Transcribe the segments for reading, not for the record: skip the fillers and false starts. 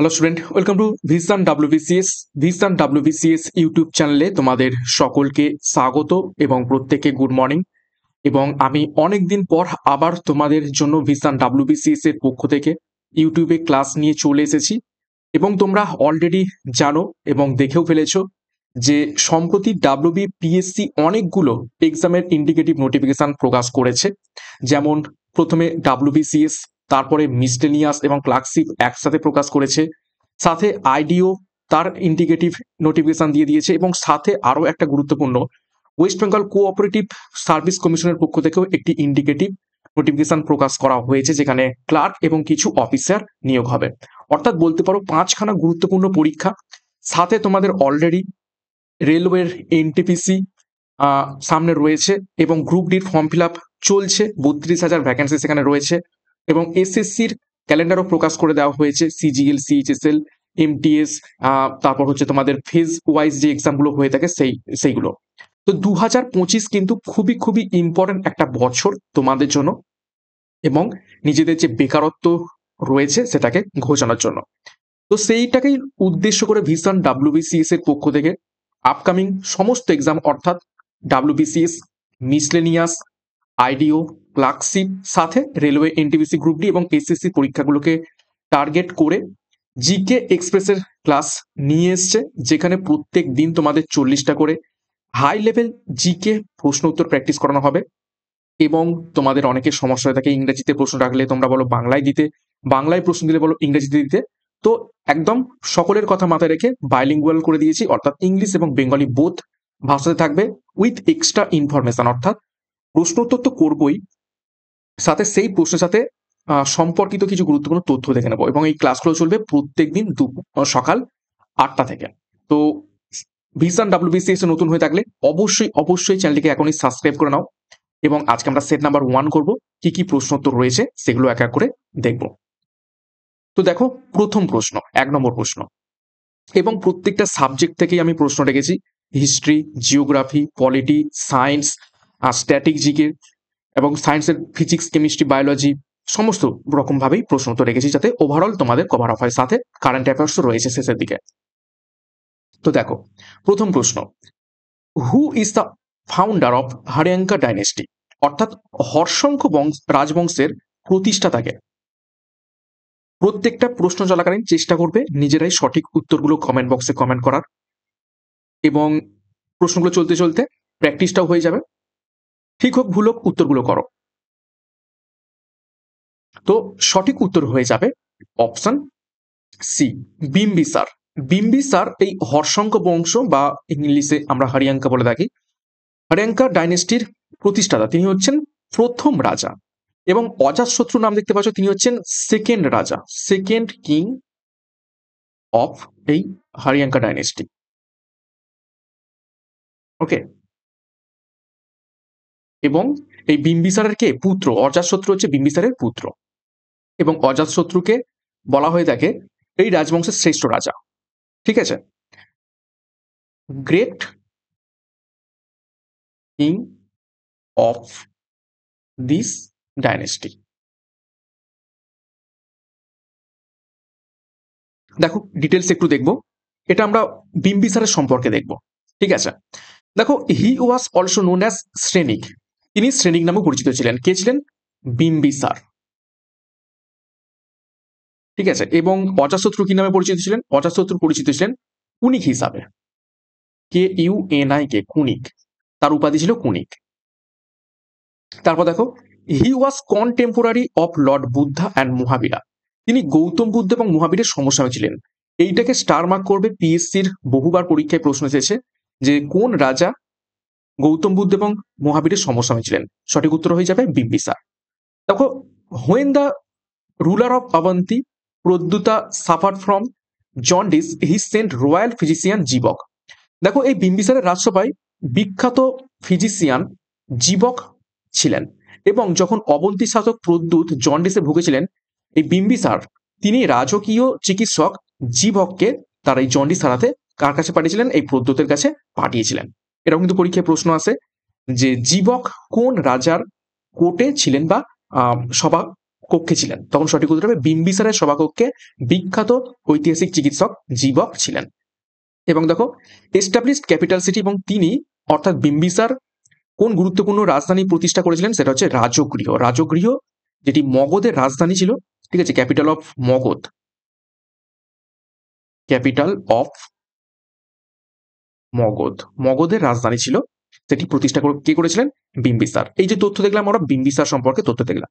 Hello student, welcome to vision WBCS. Vision WBCS YouTube চ্যানেলে তোমাদের সকলকে স্বাগত এবং প্রত্যেককে গুড মর্নিং। এবং আমি অনেকদিন পর আবার তোমাদের জন্য ভিশন ডাব্লিউবিসিএস এর পক্ষ থেকে ইউটিউবে ক্লাস নিয়ে চলে এসেছি। এবং তোমরা অলরেডি জানো এবং দেখেও ফেলেছো যে সম্প্রতি ডাব্লিউবিপিএসসি অনেকগুলো এক্সামের ইন্ডিকেটিভ নোটিফিকেশন প্রকাশ করেছে। যেমন প্রথমে ডাব্লিউবিসিএস, তারপরে মিসলেনিয়াস এবং ক্লার্কশিপ একসাথে প্রকাশ করেছে, সাথে আইডিও তার ইন্ডিকেটিভ নোটিফিকেশন দিয়ে দিয়েছে, এবং সাথে আরও একটা গুরুত্বপূর্ণ ওয়েস্ট বেঙ্গল কোঅপারেটিভ সার্ভিস কমিশনের পক্ষ থেকেও একটি ইন্ডিকেটিভ নোটিফিকেশন প্রকাশ করা হয়েছে, যেখানে ক্লার্ক এবং কিছু অফিসার নিয়োগ হবে। অর্থাৎ বলতে পারো 5খানা গুরুত্বপূর্ণ পরীক্ষা। সাথে তোমাদের অলরেডি রেলওয়ের এনটিপিসি সামনে রয়েছে এবং গ্রুপ ডির ফর্ম ফিল আপ চলছে, 32,000 ভ্যাকেন্সি সেখানে রয়েছে। এবং এসএসসির ক্যালেন্ডারও প্রকাশ করে দেওয়া হয়েছে, সিজিএল, সিএইচএসএল, এমটিএস, তারপর হচ্ছে তোমাদের ফেজ ওয়াইজ যে এক্সামগুলো হয়ে থাকে সেইগুলো। তো 2025 কিন্তু খুবই খুবই ইম্পর্টেন্ট একটা বছর তোমাদের জন্য এবং নিজেদের যে বেকারত্ব রয়েছে সেটাকে ঘোচানোর জন্য। তো সেইটাকেই উদ্দেশ্য করে ভিশন ডাব্লিউবিসিএস এর পক্ষ থেকে আপকামিং সমস্ত এক্সাম অর্থাৎ ডাব্লিউবিসিএস, মিসলেনিয়াস, আইডিও, ক্লার্কশিপ, সাথে রেলওয়ে এনটিপিসি গ্রুপ ডি এবং এসএসসি পরীক্ষাগুলোকে টার্গেট করে জিকে এক্সপ্রেসের ক্লাস নিয়ে এসছে, যেখানে প্রত্যেক দিন তোমাদের 40টা করে হাই লেভেল জিকে প্রশ্ন উত্তর প্র্যাকটিস করানো হবে। এবং তোমাদের অনেকের সমস্যা হয়ে থাকে ইংরেজিতে প্রশ্ন রাখলে তোমরা বলো বাংলায় দিতে, বাংলায় প্রশ্ন দিলে বলো ইংরেজিতে দিতে। তো একদম সকলের কথা মাথায় রেখে বাইলিঙ্গুয়াল করে দিয়েছি, অর্থাৎ ইংলিশ এবং বেঙ্গলি বোথ ভাষাতে থাকবে, উইথ এক্সট্রা ইনফরমেশন। অর্থাৎ প্রশ্ন উত্তর তো করবোই, সাথে সেই প্রশ্নের সাথে সম্পর্কিত কিছু গুরুত্বপূর্ণ তথ্য দেখে নেবো। এবং এই ক্লাসগুলো চলবে প্রত্যেকদিন সকাল 8টা থেকে। তো ভিশন ডাব্লিউবিসিএস নতুন হয়ে থাকলে অবশ্যই অবশ্যই চ্যানেলটিকে এখনই সাবস্ক্রাইব করে নাও। এবং আজকে আমরা সেট নাম্বার 1 করব, কি কি প্রশ্ন উত্তর রয়েছে সেগুলো এক এক করে দেখব। তো দেখো, প্রথম প্রশ্ন, 1 নম্বর প্রশ্ন, এবং প্রত্যেকটা সাবজেক্ট থেকেই আমি প্রশ্ন রেখেছি, history, geography, polity, science, static GK এবং সায়েন্সের ফিজিক্স, কেমিস্ট্রি, বায়োলজি সমস্ত রকম ভাবেই প্রশ্ন উত্তর রেখেছি, যাতে ওভারঅল তোমাদের কভার আপ হয়। সাথে কারেন্ট অ্যাফেয়ার্সও রয়েছে শেষের দিকে। তো দেখো, প্রথম প্রশ্ন, who is the founder of Haryanka dynasty? অর্থাৎ হর্ষঙ্ক রাজবংশের প্রতিষ্ঠাতাকে। প্রত্যেকটা প্রশ্ন চলাকালীন চেষ্টা করবে নিজেরাই সঠিক উত্তরগুলো কমেন্ট বক্সে কমেন্ট করার, এবং প্রশ্নগুলো চলতে চলতে প্র্যাকটিসটাও হয়ে যাবে। ঠিক হোক ভুল হোক, উত্তরগুলো করো। তো সঠিক উত্তর হয়ে যাবে অপশন সি, বিম্বিসার। বিম্বিসার এই হর্ষঙ্ক বংশ বা ইংলিশে আমরা হরিয়াঙ্কা বলে থাকি, হরিয়াঙ্কা ডাইনেস্টির প্রতিষ্ঠাতা। তিনি হচ্ছেন প্রথম রাজা। এবং অজাতশত্রু নাম দেখতে পাচ্ছ, তিনি হচ্ছেন সেকেন্ড রাজা, সেকেন্ড কিং অফ এই হরিয়াঙ্কা ডাইনেস্টি। ওকে। এবং এই বিম্বিসারের কে পুত্র, অজাতশত্রু হচ্ছে বিম্বিসারের পুত্র। এবং অজাতশত্রুকে বলা হয়ে থাকে এই রাজবংশের শ্রেষ্ঠ রাজা। ঠিক আছে, great king of this dynasty. দেখো ডিটেলস একটু দেখবো, এটা আমরা বিম্বিসারের সম্পর্কে দেখব। ঠিক আছে, দেখো, he was also known as শ্রেণিক। তিনি শ্রেণিক নামে পরিচিত ছিলেন। কে ছিলেন? বিম্বিসার। ঠিক আছে, এবং অজাতশত্রু কি নামে পরিচিত ছিলেন? অজাতশত্রু পরিচিত ছিলেন কুনিক হিসাবে, KUNIK, কুনিক। তার উপাধি ছিল কুনিক। তারপর দেখো, he was contemporary of Lord Buddha and Mahavira. তিনি গৌতম বুদ্ধ এবং মহাবীরের সমসাময়িক ছিলেন। এইটাকে স্টার মার্ক করবে, পিএসসির বহুবার পরীক্ষায় প্রশ্ন এসেছে যে কোন রাজা গৌতম বুদ্ধ এবং মহাবীরের সমসাময়িক ছিলেন। সঠিক উত্তর হয়ে যাবে বিম্বিসার। দেখো, when the ruler of Avanti Pradyota suffer from jaundice he sent royal physician Jivaka. দেখো, এই বিম্বিসারের রাজসভায় বিখ্যাত ফিজিশিয়ান জীবক ছিলেন, এবং যখন অবন্তী শাসক প্রদ্যুৎ জন্ডিসে ভুগেছিলেন, এই বিম্বিসার তিনি রাজকীয় চিকিৎসক জীবককে তার এই জন্ডিস সারাতে কার কাছে পাঠিয়েছিলেন? এই প্রদ্যুতের কাছে পাঠিয়েছিলেন। এরকম কিন্তু পরীক্ষায় প্রশ্ন আসে যে জীবক কোন রাজার কোর্টে ছিলেন বা সভা কক্ষে ছিলেন? তখন সঠিক উত্তর হবে বিম্বিসারের সভাকক্ষে বিখ্যাত ঐতিহাসিক চিকিৎসক জীবক ছিলেন। এবং দেখো এস্টাবলিশড ক্যাপিটাল সিটি, এবং তিনি অর্থাৎ বিম্বিসার কোন গুরুত্বপূর্ণ রাজধানী প্রতিষ্ঠা করেছিলেন? সেটা হচ্ছে রাজগৃহ। রাজগৃহ যেটি মগধের রাজধানী ছিল, ঠিক আছে, capital of Magadha, capital of Magadha, মগধের রাজধানী ছিল, সেটি প্রতিষ্ঠা কে করেছিলেন? বিম্বিসার। এই যে তথ্য দেখলাম আমরা বিম্বিসার সম্পর্কে তথ্য দেখলাম।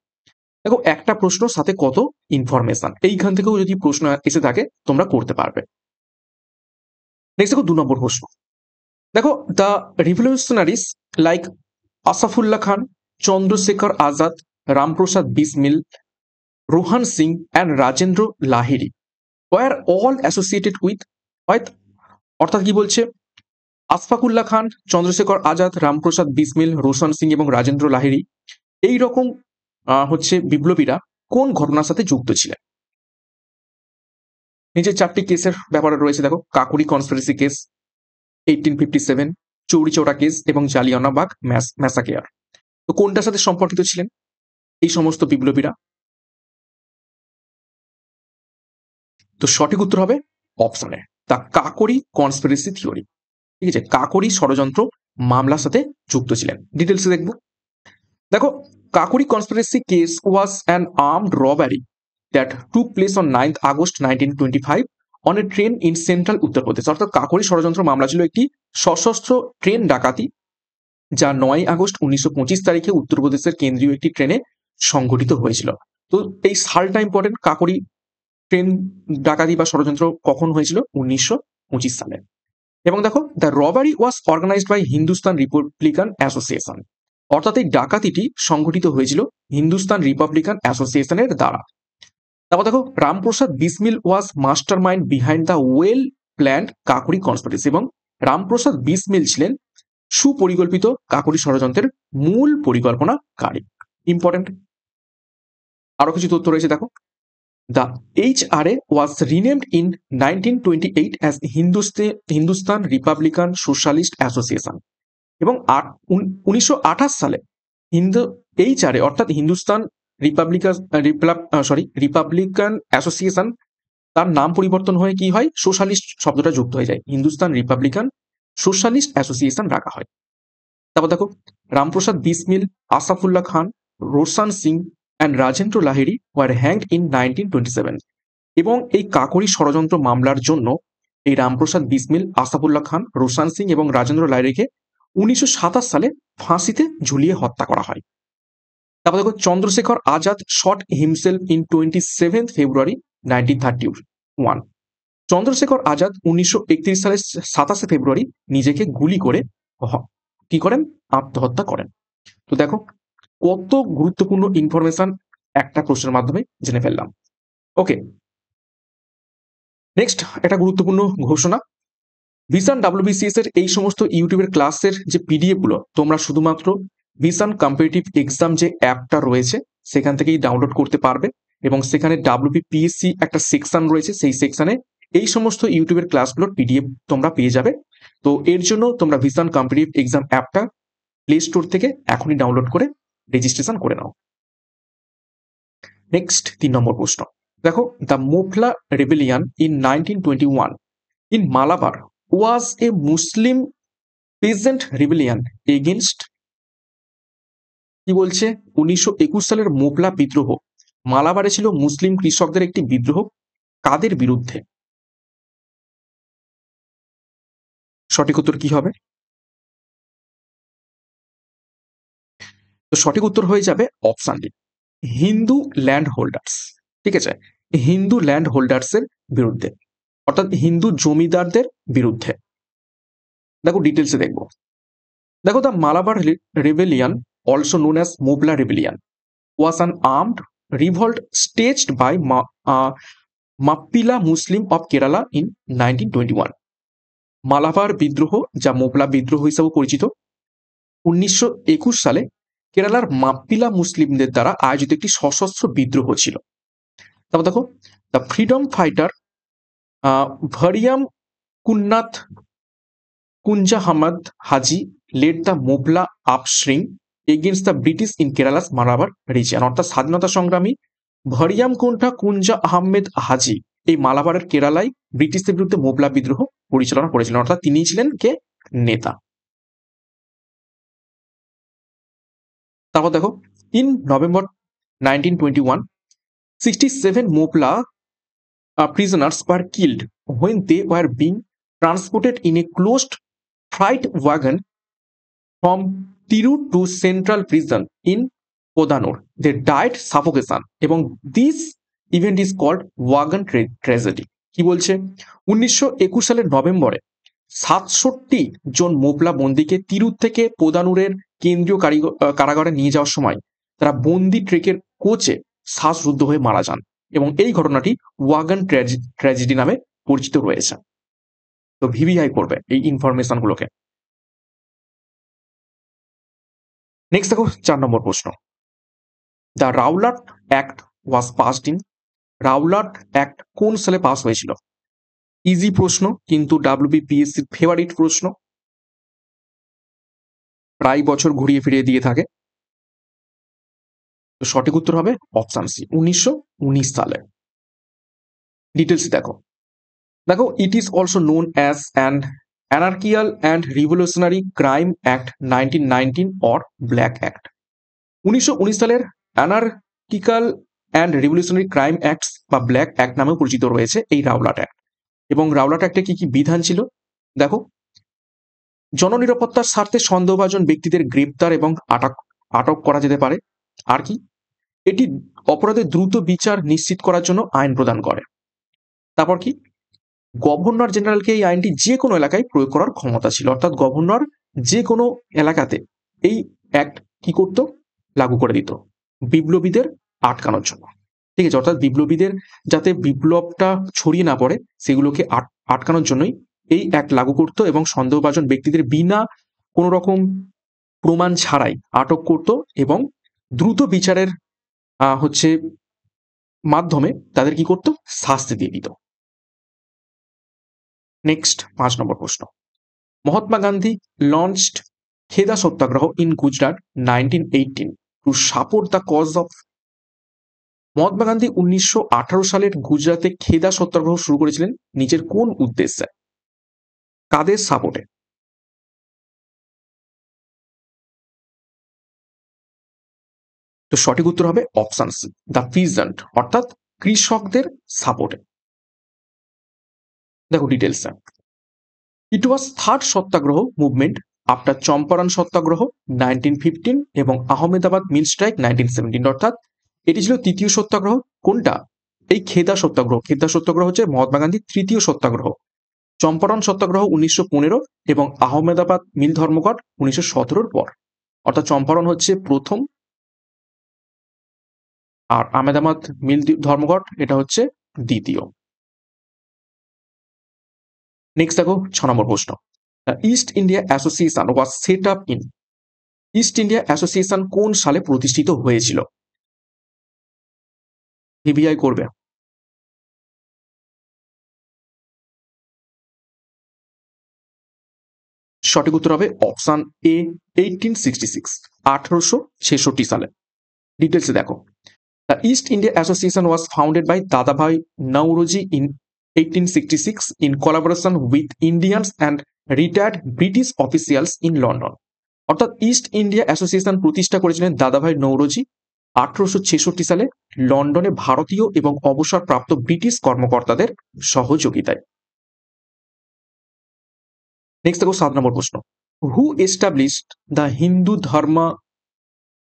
দেখো একটা প্রশ্ন সাথে কত ইনফরমেশন, এইখান থেকেও যদি প্রশ্ন এসে থাকে তোমরা করতে পারবে। নেক্সট দেখো 2 নম্বর প্রশ্ন। দেখো the revolutionaries like Ashfaqulla Khan, Chandrashekhar Azad, Ramprasad Bismil, Rohan Singh and Rajendra Lahiri were all associated with, অর্থাৎ কি বলছে? আশফাকুল্লাহ খান, চন্দ্রশেখর আজাদ, রামপ্রসাদ বিসমিল, রোশন সিং এবং রাজেন্দ্র লাহিড়ী এই রকম হচ্ছে বিপ্লবীরা কোন ঘটনার সাথে যুক্ত ছিলেন? নিচে 4টি কেসের ব্যাপারে রয়েছে। দেখো কাকুরি কনস্পিরেসি কেস, 1857, চৌরি চৌরা কেস এবং জালিয়ানওয়ালাবাগ ম্যাসাকেয়ার। তো কোনটার সাথে সম্পর্কিত ছিলেন এই সমস্ত বিপ্লবীরা? তো সঠিক উত্তর হবে অপশনে দ্য কাকোরি কনস্পিরেসি থিওরি। ঠিক আছে, কাকোরি ষড়যন্ত্র মামলার সাথে যুক্ত ছিলেন। ডিটেলসে দেখবো। দেখো Kakori conspiracy case was an armed robbery that took place on 9th August 1925 on a train in central Uttar Pradesh. অর্থাৎ কাকোরি ষড়যন্ত্র মামলা ছিল একটি সশস্ত্র ট্রেন ডাকাতি, যা 9 আগস্ট 1925 তারিখে উত্তরপ্রদেশের কেন্দ্রীয় একটি ট্রেনে সংঘটিত হয়েছিল। তো এই সালটা ইম্পর্টেন্ট। কাকোরি ট্রেন ডাকাতি বা ষড়যন্ত্র কখন হয়েছিল? 1925 সালে। এবং দেখো the robbery was organised by Hindustan republican association, অর্থাৎ এই ডাকাতিটি সংঘটিত হয়েছিল হিন্দুস্তান রিপাবলিকান অ্যাসোসিয়েশনের দ্বারা। তারপর দেখো Ramprasad Bismil was master mind behind the well planned Kakori conspiracy, এবং রামপ্রসাদ বিসমিল ছিলেন সুপরিকল্পিত কাকোরি ষড়যন্ত্রের মূল পরিকল্পনাকারী। ইম্পর্টেন্ট আরো কিছু তথ্য রয়েছে। দেখো the HRA was renamed in 1928 as Hindustan Republican socialist association, এবং 1928 সালে HRA অর্থাৎ হিন্দুস্তান রিপাবলিকান অ্যাসোসিয়েশন তার নাম পরিবর্তন হয়ে কি হয়? সোশ্যালিস্ট শব্দটা যুক্ত হয়ে যায়, হিন্দুস্তান রিপাবলিকান সোশ্যালিস্ট অ্যাসোসিয়েশন রাখা হয়। তারপর দেখো Ramprasad Bismil, Ashfaqullah Khan, Roshan Singh and Rajendra Lahiri were hanged in 1927, এবং এই কাকোরি ষড়যন্ত্র মামলার জন্য এই রামপ্রসাদ বিসমিল, আসাফুল্লাহ খান, রোশন সিং এবং রাজেন্দ্র লাহিড়ীকে 1927 সালে ফাঁসিতে ঝুলিয়ে হত্যা করা হয়। তারপর দেখো Chandrashekhar Azad shot himself in 27 February 1931। Chandrashekhar Azad 1931 সালের 27 ফেব্রুয়ারি নিজেকে গুলি করে কি করেন? আত্মহত্যা করেন। তো দেখো কত গুরুত্বপূর্ণ ইনফরমেশন একটা প্রশ্নের মাধ্যমে জেনে ফেললাম। ওকে, নেক্সট একটা গুরুত্বপূর্ণ ঘোষণা। ভিশন WBCS এর এই সমস্ত ইউটিউবের ক্লাসের যে PDF গুলো তোমরা শুধুমাত্র ভিশন কম্পিটিটিভ এক্সাম যে অ্যাপটা রয়েছে সেখান থেকেই ডাউনলোড করতে পারবে, এবং সেখানে WBPSC একটা সেকশন রয়েছে, সেই সেকশনে এই সমস্ত ইউটিউবের ক্লাসগুলোর PDF তোমরা পেয়ে যাবে। তো এর জন্য তোমরা ভিশন কম্পিটিটিভ এক্সাম অ্যাপটা প্লে স্টোর থেকে এখনই ডাউনলোড করে রেজিস্ট্রেশন করে নাও। নেক্সট 3 নম্বর প্রশ্ন। দেখো the Moplah rebellion in 1921 in Malabar was a Muslim peasant rebellion against, কি বলছে? 1921 সালের মোফলা বিদ্রোহ মালাবারে ছিল মুসলিম কৃষকদের একটি বিদ্রোহ, কাদের বিরুদ্ধে? সঠিক উত্তর কি হবে? তো সঠিক উত্তর হয়ে যাবে option D, Hindu land holders. ঠিক আছে, হিন্দু ল্যান্ড হোল্ডার্সের বিরুদ্ধে, অর্থাৎ হিন্দু জমিদারদের বিরুদ্ধে। দেখো ডিটেলসে দেখবো। দেখো the Malabar rebellion also known as Moplah rebellion was an armed revolt staged by Mappila Muslim of Kerala in 1921। Malabar বিদ্রোহ, যা মোবলা বিদ্রোহ হিসেবে পরিচিত, 1921 সালে কেরালার মাপ্পিলা মুসলিমদের দ্বারা আয়োজিত একটি সশস্ত্র বিদ্রোহ ছিল। তারপর দেখো the freedom fighter Variyam Kunnath Kunjahammad Haji led the Moplah আপস্ট্রিং against the British in Kerala's Malabar region, অর্থাৎ স্বাধীনতা সংগ্রামী ভরিয়াম কোন্টা কুঞ্জা আহমেদ হাজি এই মালাবারের কেরালায় ব্রিটিশদের বিরুদ্ধে মোবলা বিদ্রোহ পরিচালনা করেছিলেন, অর্থাৎ তিনিই ছিলেন কে নেতা। তারপর দেখো, in November 1921 67 মোবলা prisoners were killed when they were being transported in a closed freight wagon from Tirur to Central Prison in Kodanur. They died suffocation এবং this event is called wagon tragedy। কি বলছে, 1921 সালের নভেম্বরে 67 জন মোবলা বন্দীকে তিরুর থেকে পোদানুরের কেন্দ্রীয় কারাগারে নিয়ে যাওয়ার সময় তারা বন্দি ট্রেকের কোচে শ্বাসরুদ্ধ হয়ে মারা যান এবং এই ঘটনাটি ওয়াগন ট্র্যাজেডি নামে পরিচিত রয়েছে। তো ভিভিআই করবে এই ইনফরমেশন গুলোকে। নেক্সট দেখো 4 নম্বর প্রশ্ন, the Rowlatt act was passed in. Rowlatt act কোন সালে পাস হয়েছিল? ইজি প্রশ্ন, কিন্তু ডাব্লিউবিপিএসসির ফেভারিট প্রশ্ন, প্রায় বছর ঘুরিয়ে ফিরিয়ে দিয়ে থাকে। তো সঠিক উত্তর হবে অপশন সি, 1919 সালে। ডিটেলস দেখো, দেখো it is also known as an anarchical and revolutionary crime act 1919 or black act. 1919 সালের anarchical and revolutionary crime act বা ব্ল্যাক অ্যাক্ট নামেও পরিচিত রয়েছে এই রাউলাট অ্যাক্ট। এবং রাউলাট অ্যাক্টে কি কি বিধান ছিল দেখো, জননিরাপত্তার স্বার্থে সন্দেহভাজন ব্যক্তিদের গ্রেপ্তার এবং আটক করা যেতে পারে। আর কি, এটি অপরাধের দ্রুত বিচার নিশ্চিত করার জন্য আইন প্রদান করে। তারপর কি, গভর্নর জেনারেলকে এই আইনটি যে কোনো এলাকায় প্রয়োগ করার ক্ষমতা ছিল, অর্থাৎ গভর্নর যে কোনো এলাকাতে এই অ্যাক্ট কি করত, লাগু করে দিত বিপ্লবীদের আটকানোর জন্য। ঠিক আছে, অর্থাৎ বিপ্লবীদের যাতে বিপ্লবটা ছড়িয়ে না পড়ে সেগুলোকে আটকানোর জন্যই এই অ্যাক্ট লাগু করত এবং সন্দেহভাজন ব্যক্তিদের বিনা কোনো রকম প্রমাণ ছাড়াই আটক করত এবং দ্রুত বিচারের মাধ্যমে তাদের কি করত, শাস্তি দিয়ে দিত। নেক্সট 5 নম্বর প্রশ্ন, Mahatma Gandhi launched Kheda satyagraha in Gujarat 1918 to support the cause of. Mahatma Gandhi 1918 সালের গুজরাটে খেদা সত্যাগ্রহ শুরু করেছিলেন নিজের কোন উদ্দেশ্যে, কাদের সাপোর্টে? তো সঠিক উত্তর হবে অপশন সি, দ্য পিজেন্ট, অর্থাৎ কৃষকদের সাপোর্টে। দেখো ডিটেলস, ইট ওয়াজ থার্ড সত্যাগ্রহ মুভমেন্ট আফটার চম্পারণ সত্যাগ্রহ 1915 এবং আহমেদাবাদ মিল স্ট্রাইক 1917, অর্থাৎ এটি ছিল তৃতীয় সত্যাগ্রহ। কোনটা? এই খেদা সত্যাগ্রহ। খেদা সত্যাগ্রহ হচ্ছে মহাত্মা গান্ধীর তৃতীয় সত্যাগ্রহ। চম্পারণ সত্যাগ্রহ 1915 এবং আহমেদাবাদ মিল ধর্মঘট 1917 পর, অর্থাৎ চম্পারণ হচ্ছে প্রথম আর আহমেদাবাদ মিল ধর্মঘট এটা হচ্ছে দ্বিতীয়। নেক্সট দেখো 6 নম্বর প্রশ্ন, east India association was set up in. East India association কোন সালে প্রতিষ্ঠিত হয়েছিল? ভিভিআই করবে। সঠিক উত্তর হবে অপশন এ, 1866, 1866 সালে। ডিটেলসে দেখো, the East India association was founded by Dadabhai Naoroji in 1866 in collaboration with Indians and retired British officials in London। অর্থাৎ ইস্ট ইন্ডিয়া অ্যাসোসিয়েশন প্রতিষ্ঠা করেছিলেন দাদাভাই নওরোজি 1866 সালে লন্ডনে ভারতীয় এবং অবসরপ্রাপ্ত ব্রিটিশ কর্মকর্তাদের সহযোগিতায়। নেক্সট দেখো 7 নম্বর প্রশ্ন, হু এস্টাবলিশড দ্য হিন্দু ধর্ম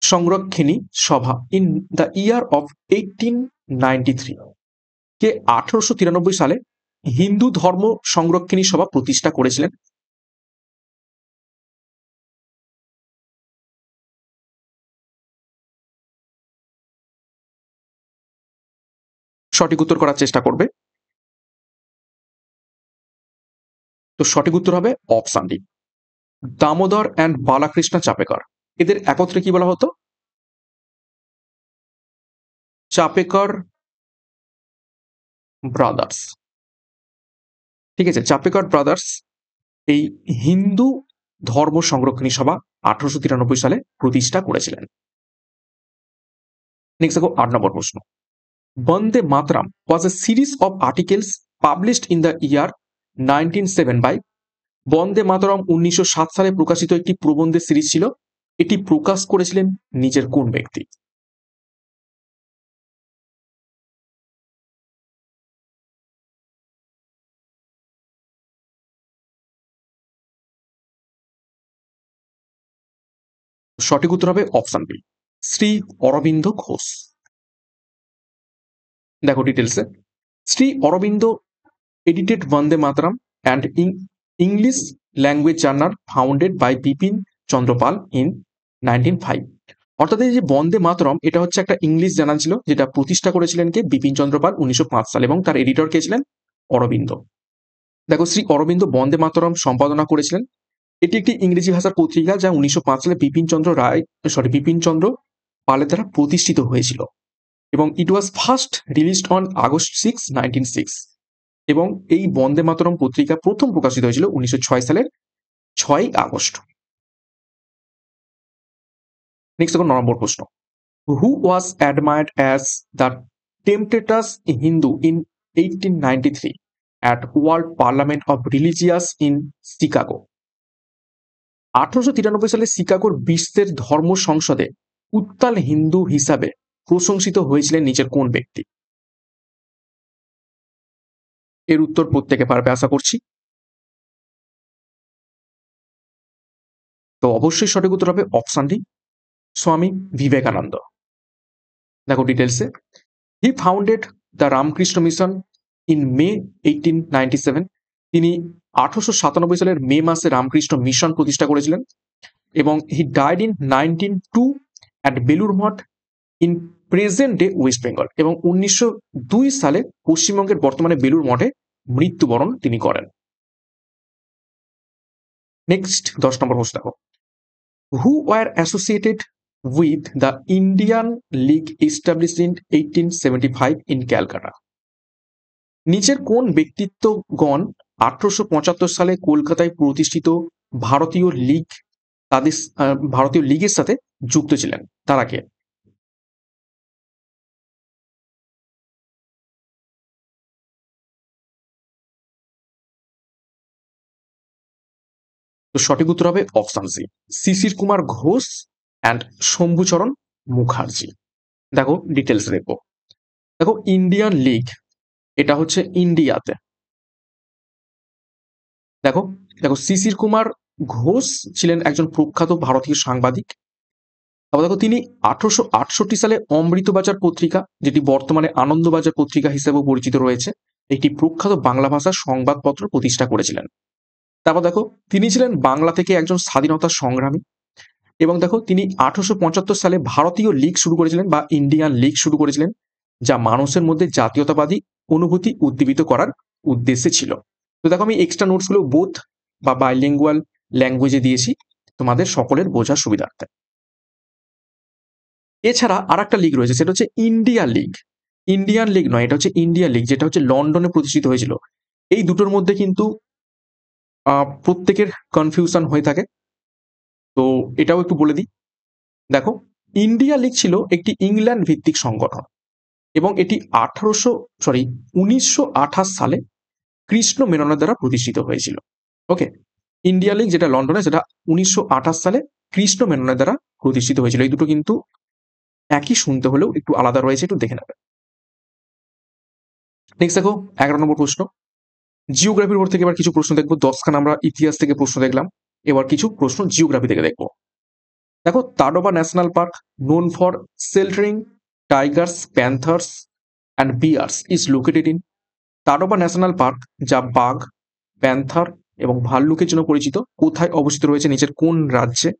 সংরক্ষিণী সভা ইন দ্য ইয়ার অফ 1893। কে 1893 সালে হিন্দু ধর্ম সংরক্ষিণী সভা প্রতিষ্ঠা করেছিলেন? সঠিক উত্তর করার চেষ্টা করবে। তো সঠিক উত্তর হবে option D, Damodar and Balakrishna Chapekar. এদের একত্রে কি বলা হতো? চাপেকর ব্রাদার্স। ঠিক আছে, চাপেকর ব্রাদার্স এই হিন্দু ধর্ম সংরক্ষণী সভা 1893 সালে প্রতিষ্ঠা করেছিলেন। নেক্সট দেখো 8 নম্বর প্রশ্ন, Bande Mataram was a series of articles published in the year 1907 by বন্দে মাতরম 1907 সালে প্রকাশিত একটি প্রবন্ধের সিরিজ ছিল। এটি প্রকাশ করেছিলেন নিচের কোন ব্যক্তি? সঠিক উত্তর হবে অপশন বি, শ্রী অরবিন্দ ঘোষ। দেখো ডিটেলসে, Shri Aurobindo edited Vande Mataram and English language journal founded by Bipin Chandrapal in 1905। অর্থাৎ এই যে বন্দে মাতরম এটা হচ্ছে একটা ইংলিশ জার্নাল ছিল যেটা প্রতিষ্ঠা করেছিলেন কে? বিপিন চন্দ্রপাল 1905 সালে, এবং তার এডিটর কে ছিলেন? অরবিন্দ। দেখো শ্রী অরবিন্দ বন্দে মাতরম সম্পাদনা করেছিলেন। এটি একটি ইংরেজি ভাষার পত্রিকা যা 1905 সালে বিপিন চন্দ্র পালের দ্বারা প্রতিষ্ঠিত হয়েছিল, এবং it was first released on August 6, 1906। এবং এই বন্দে মাতরম পত্রিকা প্রথম প্রকাশিত হয়েছিল 1906 সালের 6 আগস্ট। নেক্সট দেখো 9 নম্বর প্রশ্ন, who was admired as the tempestuous Hindu in 1893 at world parliament of religious in Chicago? 1893 সালে শিকাগোর বিশ্বের ধর্ম সংসদে উত্তাল হিন্দু হিসাবে প্রশংসিত হয়েছিলেন নিচের কোন ব্যক্তি? এর উত্তর প্রত্যেকে পারবে আশা করছি। তো অবশ্যই সঠিক উত্তর হবে অপশন ডি, স্বামী বিবেকানন্দ। দেখো ডিটেলসে, he founded the Ramakrishna mission in May 1897। তিনি 1897 সালের মে মাসে রামকৃষ্ণ মিশন প্রতিষ্ঠা করেছিলেন, এবং he died in 1902 at Belur Math in present day West Bengal, এবং 1902 সালে পশ্চিমবঙ্গের বর্তমানে বেলুর মঠে মৃত্যুবরণ তিনি করেন। নেক্সট 10 নম্বর প্রশ্ন দেখো, who were associated with the Indian League established in 1875 in Calcutta? নিচের কোন ব্যক্তিত্বগণ 1875 সালে কলকাতায় প্রতিষ্ঠিত ভারতীয় লীগের সাথে যুক্ত ছিলেন? তারা কে? তো সঠিক উত্তর হবে option C, Shishir Kumar Ghosh and Shambhucharan Mukherjee. দেখো ডিটেলস দেখো, দেখো ইন্ডিয়ান লীগ এটা হচ্ছে ইন্ডিয়াতে। দেখো দেখো শিশির কুমার ঘোষ ছিলেন একজন প্রখ্যাত ভারতীয় সাংবাদিক। তারপর দেখো তিনি 1868 সালে অমৃতবাজার পত্রিকা, যেটি বর্তমানে আনন্দবাজার পত্রিকা হিসেবে পরিচিত রয়েছে, একটি প্রখ্যাত বাংলা ভাষার সংবাদপত্র প্রতিষ্ঠা করেছিলেন। তারপর দেখো তিনি ছিলেন বাংলা থেকে একজন স্বাধীনতা সংগ্রামী, এবং দেখো তিনি 1875 সালে ভারতীয় লীগ শুরু করেছিলেন বা ইন্ডিয়ান লীগ শুরু করেছিলেন, যা মানুষের মধ্যে জাতীয়তাবাদী অনুভূতি উদ্দীপিত করার উদ্দেশ্যে ছিল। তো দেখো আমি এক্সট্রা নোটসগুলো বোথ বা বাইলিঙ্গুয়াল ল্যাঙ্গুয়েজে দিয়েছি তোমাদের সকলের বোঝার সুবিধার্থে। এছাড়া আর একটা লীগ রয়েছে, সেটা হচ্ছে ইন্ডিয়া লীগ। ইন্ডিয়ান লীগ নয়, এটা হচ্ছে ইন্ডিয়া লীগ, যেটা হচ্ছে লন্ডনে প্রতিষ্ঠিত হয়েছিল। এই দুটোর মধ্যে কিন্তু প্রত্যেকের কনফিউশন হয়ে থাকে, তো এটাও একটু বলে দিই। দেখো ইন্ডিয়া লীগ ছিল একটি ইংল্যান্ড ভিত্তিক সংগঠন, এবং এটি 1928 সালে কৃষ্ণ মেননের দ্বারা প্রতিষ্ঠিত হয়েছিল। ওকে, ইন্ডিয়া লীগ যেটা লন্ডনে, সেটা 1928 সালে কৃষ্ণ মেননের দ্বারা প্রতিষ্ঠিত হয়েছিল। এই দুটো কিন্তু একই শুনতে হলেও একটু আলাদা রয়েছে, একটু দেখে নেবে। নেক্সট দেখো 11 নম্বর প্রশ্ন, জিওগ্রাফির উপর থেকে এবার কিছু প্রশ্ন দেখবো। 10খানা আমরা ইতিহাস থেকে প্রশ্ন দেখলাম, এবার কিছু প্রশ্ন জিওগ্রাফি থেকে দেখবো। দেখো Tadoba national park, known for sheltering tigers, panthers and bears, is located in? Tadoba national park, যা বাঘ, প্যান্থার এবং ভাল্লুকের জন্য পরিচিত, কোথায় অবস্থিত রয়েছে নিচের কোন রাজ্যে?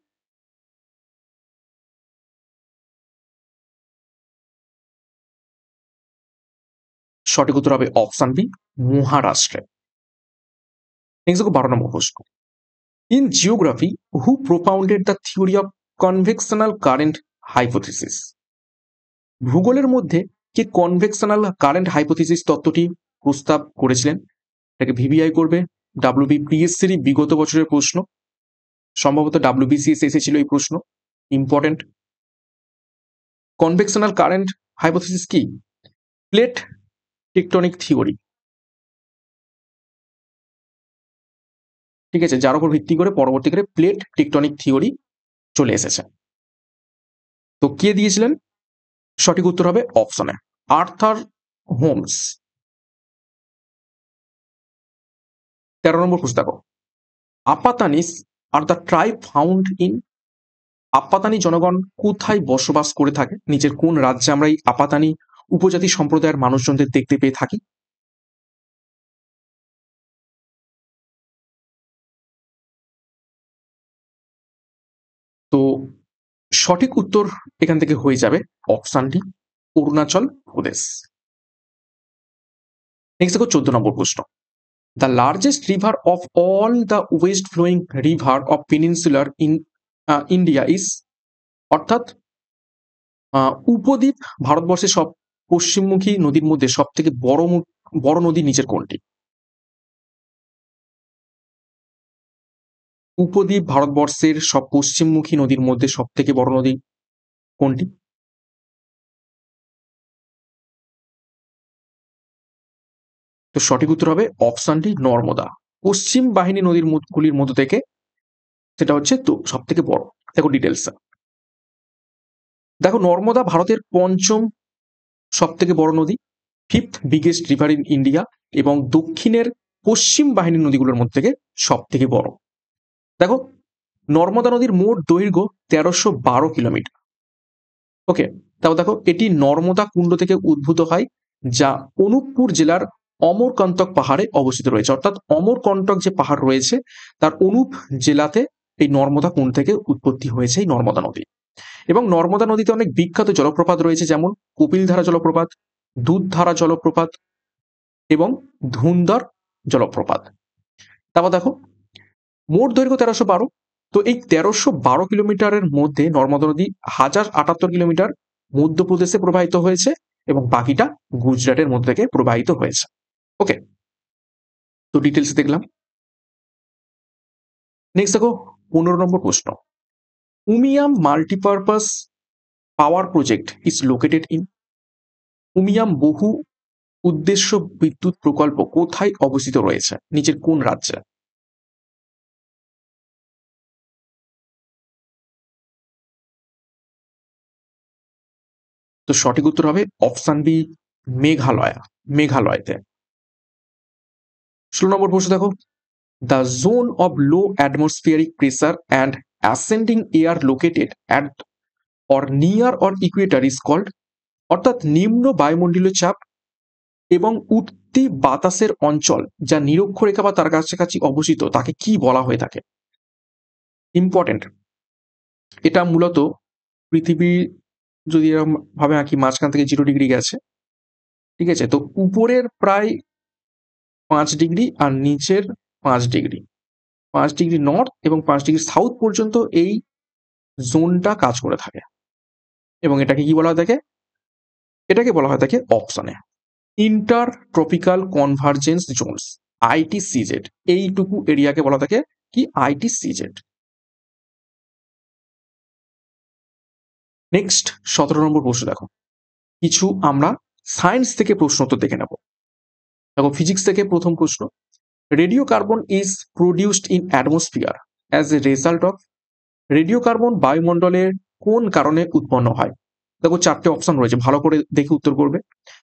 সঠিক উত্তর হবে অপশন বি, মহারাষ্ট্রে। নেক্সট দেখো 12 নম্বর প্রশ্ন, in geography who propounded the theory of convectional current hypothesis? ভূগোলের মধ্যে কে কনভেকশনাল কারেন্ট হাইপোথিসিস তত্ত্বটি প্রস্তাব করেছিলেন? এটাকে ভিভিআই করবে, ডাব্লিউবিপিএসসির বিগত বছরের প্রশ্ন, সম্ভবত ডাব্লিউবিসিএস এসেছিল এই প্রশ্ন, ইম্পর্টেন্ট। কনভেকশনাল কারেন্ট হাইপোথিসিস কি? প্লেট টেকটনিক থিওরি, ঠিক আছে, যার উপর ভিত্তি করে পরবর্তীকালে প্লেট টেকটনিক থিওরি চলে এসেছে। তো কে দিয়েছিলেন? সঠিক উত্তর হবে অপশনে আর্থার হোমস। 13 নম্বর প্রশ্ন দেখো, Apatanis are the tribe found in, Apatani জনগণ কোথায় বসবাস করে থাকে? নিচের কোন রাজ্যে আমরা এই আপাতানি উপজাতি সম্প্রদায়ের মানুষজনদের দেখতে পেয়ে থাকি? তো সঠিক উত্তর এখান থেকে হয়ে যাবে অপশানটি অরুণাচল প্রদেশ। নেক্সট দেখো 14 নম্বর প্রশ্ন, the largest river of all the west flowing river of peninsular in India is, অর্থাৎ উপদ্বীপ ভারতবর্ষের সব পশ্চিমমুখী নদীর মধ্যে সব থেকে বড় নদী নিচের কোনটি? উপদ্বীপ ভারতবর্ষের সব পশ্চিমমুখী নদীর মধ্যে সব থেকে বড় নদী কোনটি? তো সঠিক উত্তর হবে অপশনটি নর্মদা। পশ্চিম বাহিনী নদীর গুলির মধ্য থেকে সেটা হচ্ছে তো সব থেকে বড়। দেখো ডিটেলস, দেখো নর্মদা ভারতের পঞ্চম সব থেকে বড় নদী, fifth biggest river in India, এবং দক্ষিণের পশ্চিম বাহিনীর নদীগুলোর মধ্যে থেকে সব থেকে বড়। দেখো নর্মদা নদীর মোট দৈর্ঘ্য 1312 কিলোমিটার। ওকে, তাও দেখো এটি নর্মদা কুণ্ড থেকে উদ্ভূত হয়, যা অনুপপুর জেলার অমরকন্তক পাহাড়ে অবস্থিত রয়েছে। অর্থাৎ অমরকন্তক যে পাহাড় রয়েছে তার অনুপ জেলাতে এই নর্মদা কুণ্ড থেকে উৎপত্তি হয়েছে এই নর্মদা নদী। এবং নর্মদা নদীতে অনেক বিখ্যাত জলপ্রপাত রয়েছে, যেমন কপিলধারা জলপ্রপাত, দুধধারা জলপ্রপাত এবং ধুন্ধর জলপ্রপাত। তারপর দেখো মোট দৈর্ঘ্য 1312। তো এই 1312 কিলোমিটারের মধ্যে নর্মদা নদী 1078 কিলোমিটার মধ্যপ্রদেশে প্রবাহিত হয়েছে এবং বাকিটা গুজরাটের মধ্যে থেকে প্রবাহিত হয়েছে। ওকে, তো ডিটেলস দেখলাম। নেক্সট দেখো 15 নম্বর প্রশ্ন, Umiam multipurpose power project is located in, Umiam বহু উদ্দেশ্য বিদ্যুৎ প্রকল্প কোথায় অবস্থিত রয়েছে? নিচের কোন রাজ্যে? তো সঠিক উত্তর হবে অপশন বি মেঘালয়, মেঘালয়তে। 16 নম্বর প্রশ্ন দেখো, the zone of low atmospheric pressure and ascending air located at or near or equator is called, অর্থাৎ নিম্ন বায়ুমণ্ডলীয় চাপ এবং উঠতি বাতাসের অঞ্চল যা নিরক্ষরেখা বা তার কাছাকাছি অবস্থিত তাকে কি বলা হয়ে থাকে? ইম্পর্টেন্ট, এটা মূলত পৃথিবী যদি এরকম ভাবে আঁকি মাঝখান থেকে 0 ডিগ্রি গেছে, ঠিক আছে, তো উপরের প্রায় 5 ডিগ্রি আর নিচের 5 ডিগ্রি, 5 ডিগ্রি নর্থ এবং 5 ডিগ্রি সাউথ পর্যন্ত এই জোনটা কাজ করে থাকে। এবং এটাকে কি বলা হয় থাকে? এটাকে বলা হয় থাকে অপশনে inter tropical convergence Jones, ITCZ। এইটুকু এরিয়াকে বলা থাকে কি? ITCZ। নেক্সট 17 নম্বর প্রশ্ন দেখো, কিছু আমরা সায়েন্স থেকে প্রশ্ন উত্তর দেখে নেব। দেখো ফিজিক্স থেকে প্রথম প্রশ্ন, radio carbon is produced in atmosphere as a result of, radio carbon বায়ুমণ্ডলের কোন কারণে উৎপন্ন হয়? দেখো 4টে অপশন রয়েছে, ভালো করে দেখে উত্তর করবে।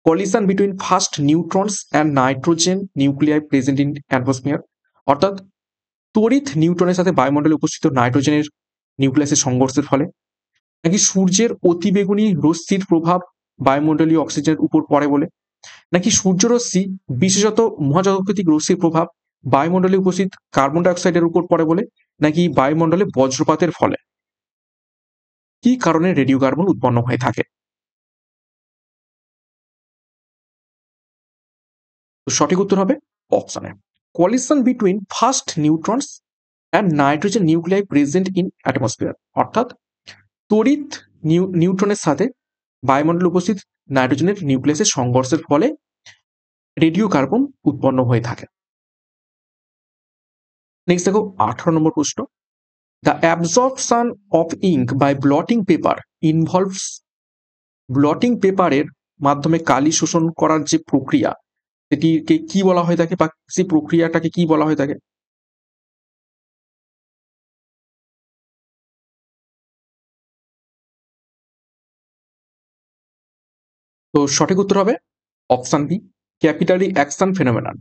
Collision between first neutrons and nitrogen nuclei present in atmosphere, অর্থাৎ তড়িৎ নিউট্রনের সাথে বায়ুমণ্ডলে উপস্থিত নাইট্রোজেনের নিউক্লিয়াসের সংঘর্ষের ফলে, নাকি সূর্যের অতিবেগুনি রশ্মির প্রভাব বায়ুমণ্ডলীয় অক্সিজেনের উপর পড়ে বলে, নাকি সূর্যরশ্মি বিশেষত মহাজাগতিক রশ্মির প্রভাব বায়ুমণ্ডলে উপস্থিত কার্বন ডাইঅক্সাইডের উপর পড়ে বলে, নাকি বায়ুমণ্ডলে বজ্রপাতের ফলে? কি কারণে রেডিও কার্বন উৎপন্ন হয়ে থাকে? তো সঠিক উত্তর হবে অপশনে collision between first neutrons and nitrogen nuclei present in atmosphere, অর্থাৎ তড়িৎ নিউট্রনের সাথে বায়ুমণ্ডলে উপস্থিত নাইট্রোজেনের নিউক্লিয়াসের সংঘর্ষের ফলে রেডিও কার্বন উৎপন্ন হয়ে থাকে। নেক্সট দেখো 18 নম্বর প্রশ্ন, the absorption of ink by blotting paper involves, blotting পেপারের মাধ্যমে কালি শোষণ করার যে প্রক্রিয়া সেটিকে কি বলা হয়ে থাকে বা সেই প্রক্রিয়াটাকে কি বলা হয়ে থাকে? তো সঠিক উত্তর হবে option B, capillary action phenomenon.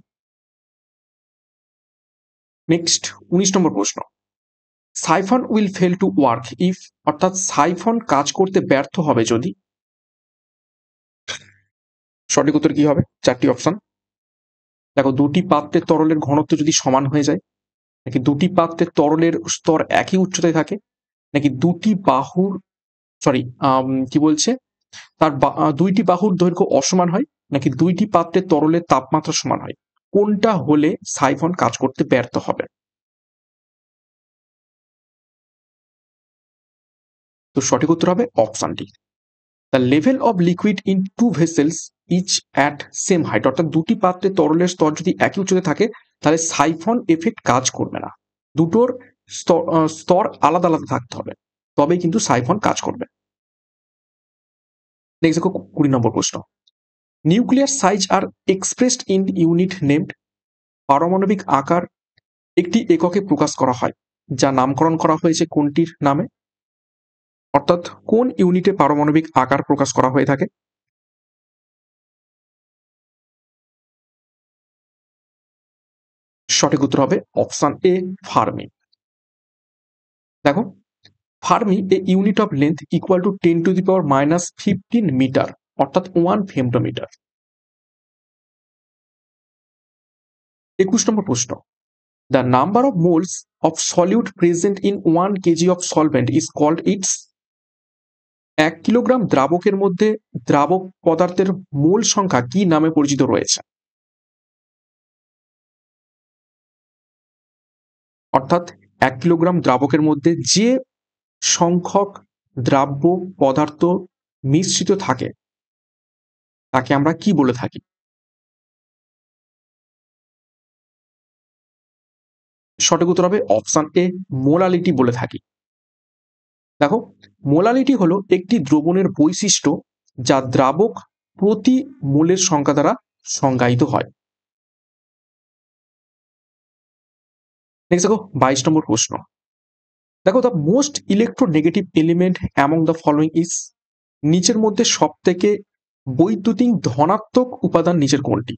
Next 19 নম্বর প্রশ্ন, siphon will fail to work if, অর্থাৎ সাইফন কাজ করতে ব্যর্থ হবে যদি। সঠিক উত্তর কি হবে? চারটি অপশন। দেখো, দুটি পাত্রের তরলের ঘনত্ব যদি সমান হয়ে যায়, নাকি দুটি পাত্রের তরলের স্তর একই উচ্চতায় থাকে, নাকি দুটি বাহুর সরি কি বলছে তার দুইটি বাহুর দৈর্ঘ্য অসমান হয়, নাকি দুইটি পাত্রের তরলের তাপমাত্রা সমান হয়। কোনটা হলে সাইফন কাজ করতে ব্যর্থ হবে? তো সঠিক উত্তর হবে option D, the level of liquid in two vessels each at same height, অর্থাৎ দুটি পাত্রে তরলের স্তর যদি একই উচ্চতায় থাকে তাহলে সাইফন এফেক্ট কাজ করবে না। দুটোর স্তর আলাদা আলাদা থাকতে হবে, তবেই কিন্তু সাইফন কাজ করবে। নেক্সট দেখো 20 নম্বর প্রশ্ন, nuclear size are expressed in unit named, পারমাণবিক আকার একটি এককে প্রকাশ করা হয় যা নামকরণ করা হয়েছে কোনটির নামে? অর্থাৎ কোন ইউনিটে পারমাণবিক আকার প্রকাশ করা হয়ে থাকে? সঠিক উত্তর হবে অপশন এ, ফার্মি। দেখো, Fermi a unit of length equal to 10⁻⁻15 metre, অর্থাৎ 1 ফেমটোমিটার। 21 নম্বর প্রশ্ন, the number of moles of solute present in 1 kg of solvent is called its. 1 kilogram দ্রাবকের মধ্যে দ্রাবক পদার্থের মোল সংখ্যা কি নামে পরিচিত রয়েছে? অর্থাৎ 1 কিলোগ্রাম দ্রাবকের মধ্যে যে সংখ্যক দ্রাব্য পদার্থ মিশ্রিত থাকে তাকে আমরা কি বলে থাকি? সঠিক উত্তর হবে অপশন এ, মোলালিটি বলে থাকি। দেখো, মোলালিটি হলো একটি দ্রবণের বৈশিষ্ট্য যা দ্রাবক প্রতি মোলের সংখ্যা দ্বারা সংজ্ঞায়িত হয়। নেক্সট দেখো 22 নম্বর প্রশ্ন, দেখো, the most electronegative element among the following is, নিচের মধ্যে সব থেকে বৈদ্যুতিক ধনাত্মক উপাদান নিচের কোনটি?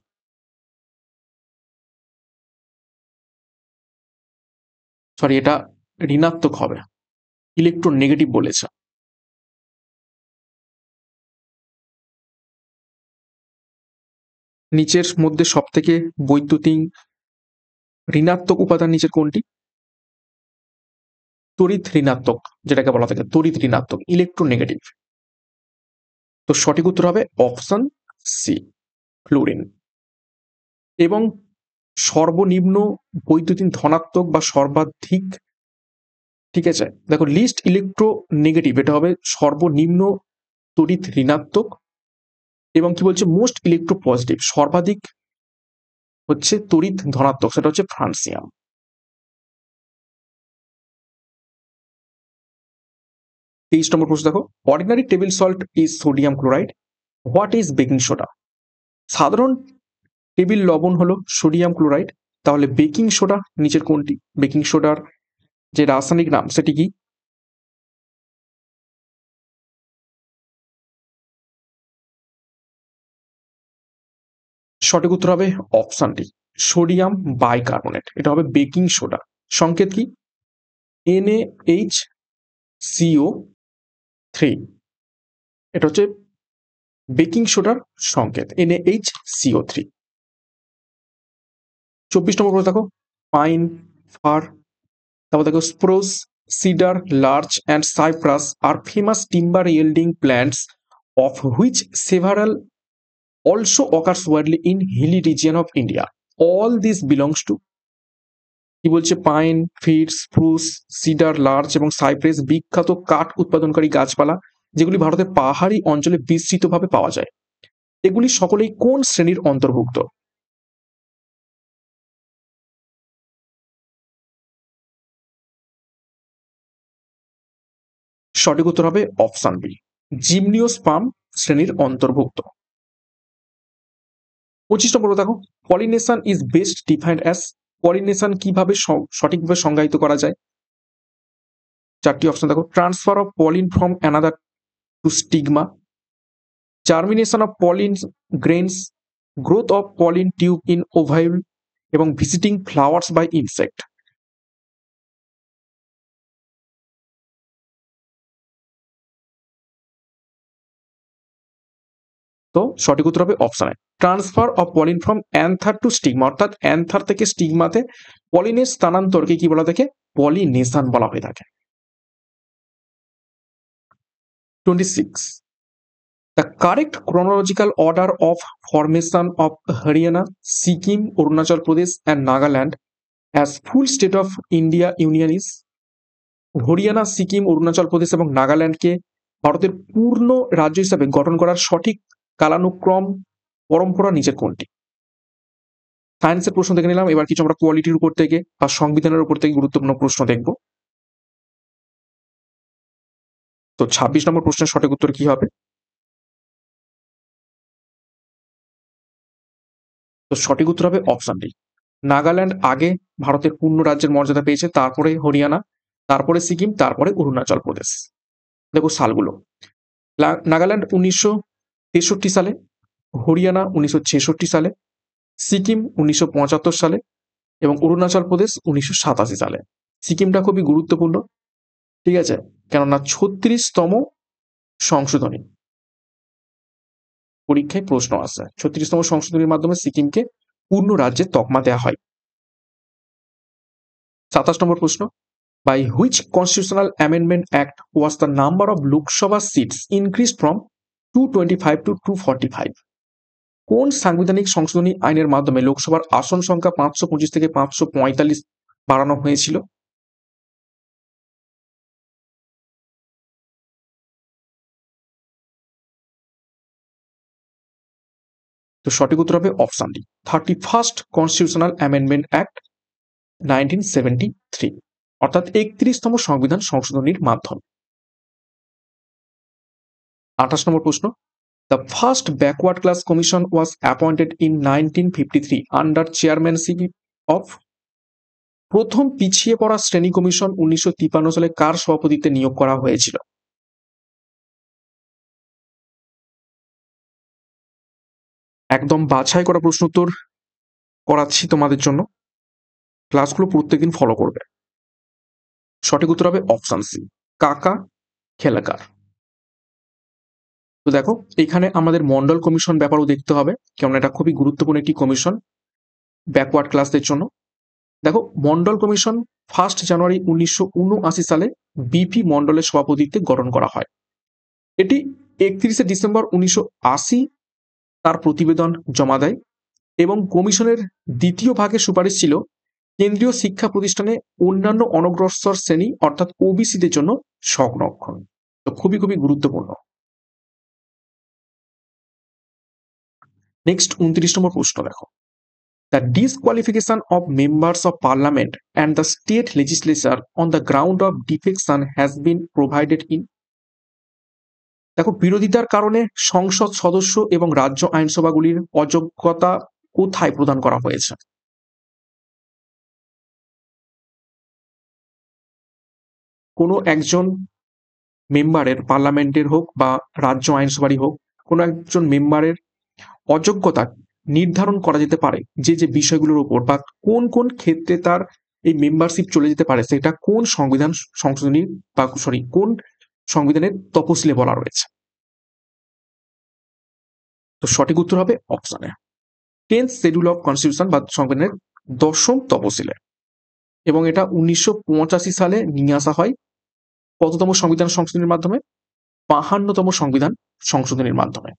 সরি, এটা ঋণাত্মক হবে, ইলেকট্রোনেগেটিভ বলেছে। নিচের মধ্যে সব থেকে বৈদ্যুতিক ঋণাত্মক উপাদান নিচের কোনটি? তড়িৎ ঋণাত্মক, যেটাকে বলা থাকে তড়িৎ ঋণাত্মক, ইলেকট্রোনেগেটিভ। তো সঠিক উত্তর হবে অপশন সি, ফ্লোরিন। এবং সর্বনিম্ন বৈদ্যুতিন ধনাত্মক বা সর্বাধিক, ঠিক আছে, দেখো লিস্ট ইলেকট্রো নেগেটিভ এটা হবে সর্বনিম্ন তড়িৎ ঋণাত্মক, এবং কি বলছে মোস্ট ইলেকট্রো পজিটিভ সর্বাধিক হচ্ছে তড়িৎ ধনাত্মক, সেটা হচ্ছে ফ্রান্সিয়াম। 23 নম্বর প্রশ্ন, দেখো, ordinary table salt is sodium chloride, what is baking soda. সাধারণ টেবিল লবণ হলো সোডিয়াম ক্লোরাইড, তাহলে বেকিং সোডা নিচের কোনটি? বেকিং সোডার যে রাসায়নিক নাম সেটি কি? সঠিক উত্তর হবে অপশন ডি, সোডিয়াম বাইকার্বনেট, এটা হবে বেকিং সোডা। সংকেত কি? NaHCO3, এটা হচ্ছে বেকিং সোডার সংকেত, NaHCO3। 24 নম্বর প্রশ্ন, দেখো, পাইন, ফার, তারপর দেখো spruce, cedar, larch and cypress are famous timber yielding plants of which several also occurs widely in hilly region of India. All this belongs to, কি বলছে, পাইন, ফির, স্প্রুস, সিডার, লার্চ এবং cypress বিখ্যাত কাঠ উৎপাদনকারী গাছপালা যেগুলি ভারতের পাহাড়ি অঞ্চলে বিস্তৃতভাবে পাওয়া যায়। এগুলি সকলেই কোন শ্রেণীর অন্তর্ভুক্ত? সঠিক উত্তর হবে অপশন বি, জিমনিওস্পার্ম শ্রেণীর অন্তর্ভুক্ত। 25 নম্বর দেখো, pollination is best defined as, pollination কিভাবে সঠিকভাবে সংজ্ঞায়িত করা যায়? চারটি অপশন দেখো, transfer of pollen from another to stigma, germination of pollen grains, growth of pollen tube in ovule এবং ভিজিটিং ফ্লাওয়ার্স বাই ইনসেক্ট। তো সঠিক উত্তর হবে অপশনে transfer of pollen from anther to stigma, অর্থাৎ অ্যান্থার থেকে স্টিগমাতে পলিনের স্থানান্তরকে কি বলা থাকে? পলিনেশন বলা হয়ে থাকে। 26, the correct chronological order of formation of Haryana, Sikkim, Arunachal Pradesh and Nagaland as full state of India Union is, Haryana, Sikkim, Arunachal Pradesh এবং নাগাল্যান্ডকে ভারতের পূর্ণ রাজ্য হিসাবে গঠন করার সঠিক কালানুক্রম পরম্পরা নিচের কোনটি? সায়েন্সের প্রশ্ন দেখে নিলাম, এবার কিছু আমরা কোয়ালিটির উপর থেকে বা সংবিধানের উপর থেকে গুরুত্বপূর্ণ প্রশ্ন দেখব। তো 26 নম্বর প্রশ্নের সঠিক উত্তর কি হবে? তো সঠিক উত্তর হবে অপশন ডি, নাগাল্যান্ড আগে ভারতের পূর্ণ রাজ্যের মর্যাদা পেয়েছে, তারপরে হরিয়ানা, তারপরে সিকিম, তারপরে অরুণাচল প্রদেশ। দেখো সালগুলো, নাগাল্যান্ড 1963 সালে, হরিয়ানা 1966 সালে, সিকিম 1975 সালে এবং অরুণাচল প্রদেশ 1987 সালে। সিকিমটা খুবই গুরুত্বপূর্ণ, ঠিক আছে, কেননা 36তম সংশোধনী, পরীক্ষায় প্রশ্ন আসে, 36তম সংশোধনীর মাধ্যমে সিকিমকে পূর্ণ রাজ্যের তকমা দেওয়া হয়। 27 নম্বর প্রশ্ন, by which constitutional amendment act was the number of Lok Sabha seats increased from 225 to 245? কোন সাংবিধানিক সংশোধনী আইনের মাধ্যমে লোকসভার আসন সংখ্যা 525 থেকে 545 বাড়ানো হয়েছিল? তো সঠিক উত্তর হবে option D, 31st constitutional amendment act 1973, অর্থাৎ 31তম সংবিধান সংশোধনীর মাধ্যমে। 28 নম্বর প্রশ্ন, the first backward class commission was appointed in 1953 under chairmanship of, প্রথম পিছিয়ে পড়া শ্রেণী কমিশন 1953 সালে কার সভাপতিত্বে নিয়োগ করা হয়েছিল? একদম বাছাই করা প্রশ্ন উত্তর করাচ্ছি তোমাদের জন্য, ক্লাসগুলো প্রত্যেকদিন ফলো করবে। সঠিক উত্তর হবে অপশন সি, কাকা খেলাকার। তো দেখো এখানে আমাদের মন্ডল কমিশন ব্যাপারও দেখতে হবে, কারণ এটা খুবই গুরুত্বপূর্ণ একটি কমিশন ব্যাকওয়ার্ড ক্লাসদের জন্য। দেখো মন্ডল কমিশন 1 জানুয়ারি 1979 সালে বিপি মন্ডলের সভাপতিত্বে গঠন করা হয়। এটি 31 ডিসেম্বর 1980 তার প্রতিবেদন জমা দেয় এবং কমিশনের দ্বিতীয় ভাগের সুপারিশ ছিল কেন্দ্রীয় শিক্ষা প্রতিষ্ঠানে অন্যান্য অনগ্রসর শ্রেণী অর্থাৎ ওবিসিদের জন্য সংরক্ষণ। তো খুবই খুবই গুরুত্বপূর্ণ। নেক্সট 29 নম্বর প্রশ্ন দেখো, the disqualification of members of parliament and the state legislature on the ground of defection has been provided in, দেখো বিরোধিতার কারণে সংসদ সদস্য এবং রাজ্য আইনসভাগুলির অযোগ্যতা কোথায় প্রদান করা হয়েছে? কোনো একজন মেম্বারের, পার্লামেন্টের হোক বা রাজ্য আইনসভারই হোক, কোনো একজন মেম্বারের অযোগ্যতা নির্ধারণ করা যেতে পারে যে যে বিষয়গুলোর উপর বা কোন কোন ক্ষেত্রে তার এই মেম্বারশিপ চলে যেতে পারে, সেটা কোন সংবিধান সংশোধনী বা কোন সংবিধানের তফসিলে বলা রয়েছে? তো সঠিক উত্তর হবে অপশনে 10th শিডিউল অফ কনস্টিটিউশন বা সংবিধানের 10ম তফসিলে, এবং এটা 1985 সালে নিয়ে আসা হয় কততম সংবিধান সংশোধনীর মাধ্যমে? 52তম সংবিধান সংশোধনীর মাধ্যমে।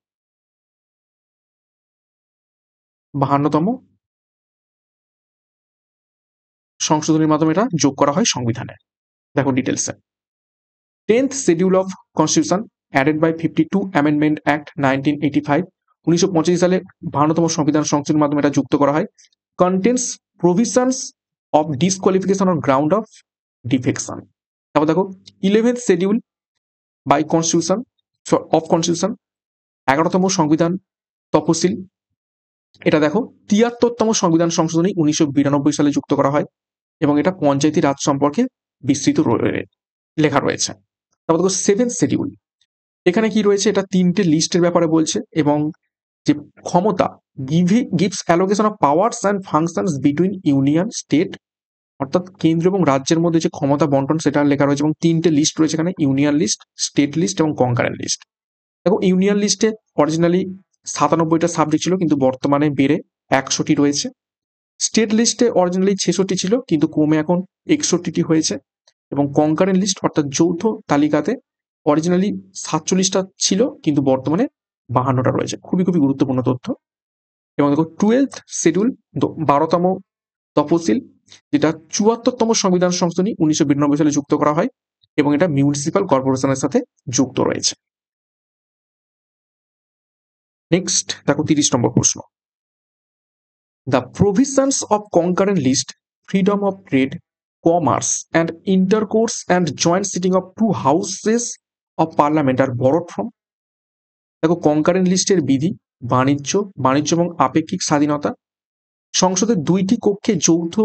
52তম সংশোধনীর মাধ্যমে এটা যোগ করা হয় সংবিধানে। দেখো ডিটেলসে, 10th schedule of constitution added by 52 amendment act 1985, 1985 সালে 52তম সংবিধান সংশোধনীর মাধ্যমে এটা যুক্ত করা হয়। Contents provisions of disqualification on ground of defection. তারপর দেখো 11th schedule by constitution of constitution, 11তম সংবিধান তফসিল, এটা দেখো ৭৩তম সংবিধান সংশোধনী ১৯৯২ সালে যুক্ত করা হয় এবং এটা পঞ্চায়েতি রাজ সম্পর্কে বিস্তৃত লেখা রয়েছে। তারপর দেখো সেভেন্থ শিডিউল, এখানে কি রয়েছে, এটা ৩টে লিস্টের ব্যাপারে বলছে এবং যে ক্ষমতা gives allocation of powers and functions between union state, অর্থাৎ কেন্দ্র এবং রাজ্যের মধ্যে যে ক্ষমতা বন্টন সেটা লেখা রয়েছে এবং ৩টে লিস্ট রয়েছে এখানে, ইউনিয়ন লিস্ট, স্টেট লিস্ট এবং কনকারেন্ট লিস্ট। দেখো ইউনিয়ন লিস্টে অরিজিনালি ৯৭টা সাবজেক্ট ছিল কিন্তু বর্তমানে বেড়ে ১০০টি রয়েছে। স্টেট লিস্টে অরিজিনালি ৬৬টি ছিল কিন্তু কমে এখন ৬১টি হয়েছে এবং কনকারেন্ট লিস্ট অর্থাৎ যৌথ তালিকাতে অরিজিনালি ৪৭টা ছিল কিন্তু বর্তমানে ৫২টা রয়েছে। খুবই খুবই গুরুত্বপূর্ণ তথ্য। এবং দেখো 12th শিডিউল, ১২তম তফসিল, যেটা ৭৪তম সংবিধান সংশোধনী ১৯৯২ সালে যুক্ত করা হয় এবং এটা মিউনিসিপাল কর্পোরেশনের সাথে যুক্ত রয়েছে। নেক্সট দেখো ৩০ নম্বর প্রশ্ন, the provisions of concurrent list, freedom of trade, commerce and intercourse and joint sitting of two houses of parliament are borrowed from. দেখো কনকারেন্ট লিস্টের বিধি, বাণিজ্য এবং আপেক্ষিক স্বাধীনতা, সংসদের ২টি কক্ষে যৌথ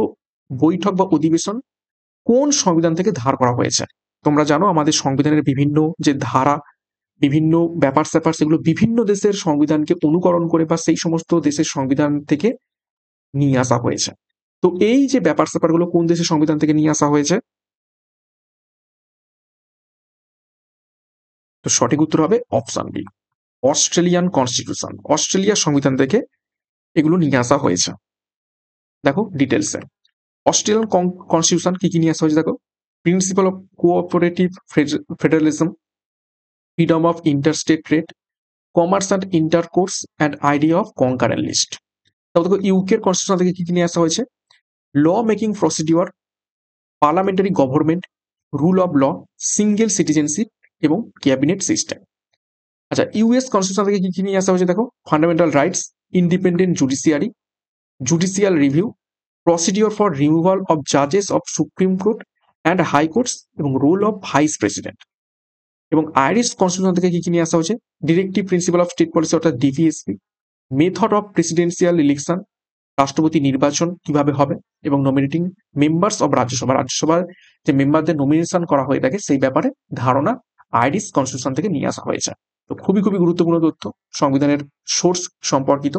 বৈঠক বা অধিবেশন কোন সংবিধান থেকে ধার করা হয়েছে? তোমরা জানো আমাদের সংবিধানের বিভিন্ন যে ধারা, বিভিন্ন ব্যাপার স্যাপার, সেগুলো বিভিন্ন দেশের সংবিধানকে অনুকরণ করে বা সেই সমস্ত দেশের সংবিধান থেকে নিয়ে আসা হয়েছে। তো এই যে ব্যাপার স্যাপারগুলো কোন দেশের সংবিধান থেকে নিয়ে আসা হয়েছে? তো সঠিক উত্তর হবে অপশন বি, অস্ট্রেলিয়ান কনস্টিটিউশন। অস্ট্রেলিয়ার সংবিধান থেকে এগুলো নিয়ে আসা হয়েছে। দেখো ডিটেলসে অস্ট্রেলিয়ান কনস্টিটিউশন কি কি নিয়ে আসা হয়েছে দেখো, principle of cooperative federalism, freedom of interstate trade, commerce and intercourse and idea of concurrent list. তারপর দেখো ইউকের কনস্টিটিউশন থেকে কি কি নিয়ে আসা হয়েছে, law making procedure, parliamentary government, rule of law, single citizenship এবং ক্যাবিনেট সিস্টেম। আচ্ছা ইউএস কনস্টিটিউশন থেকে কি কি নিয়ে আসা হয়েছে দেখো, fundamental rights, independent judiciary, judicial review, procedure for removal of জাজেস of supreme court and high courts এবং রোল অফ ভাইস প্রেসিডেন্ট। এবং আইরিশ কনস্টিটিউশন থেকে কি কি নিয়ে আসা হয়েছে, directive principal of state policy অর্থাৎ DVSP, method of presidential election, রাষ্ট্রপতি নির্বাচন কিভাবে হবে, এবং নমিনেটিং মেম্বার্স অব রাজ্যসভা, রাজ্যসভার যে মেম্বারদের নমিনেশন করা হয়ে থাকে সেই ব্যাপারে ধারণা আইরিশ কনস্টিটিউশন থেকে নিয়ে আসা হয়েছে। তো খুবই খুবই গুরুত্বপূর্ণ তথ্য সংবিধানের সোর্স সম্পর্কিত।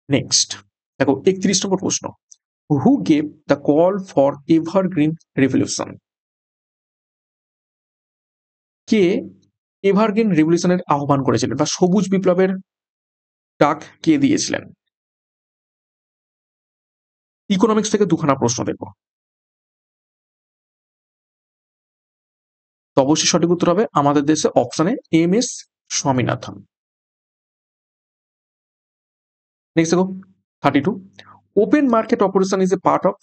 নেক্সট দেখো ৩১ নম্বর প্রশ্ন, who gave the call for evergreen revolution? কে এভারগ্রিন রেভলিউশনের আহ্বান করেছিলেন বা সবুজ বিপ্লবের ডাক কে দিয়েছিলেন? ইকোনমিক্স থেকে দুখানা প্রশ্ন দেখব, তো অবশ্যই সঠিক উত্তর হবে আমাদের দেশে অপশনে এম এস স্বামীনাথন। নেক্সট দেখো 32, open market operation is a part of.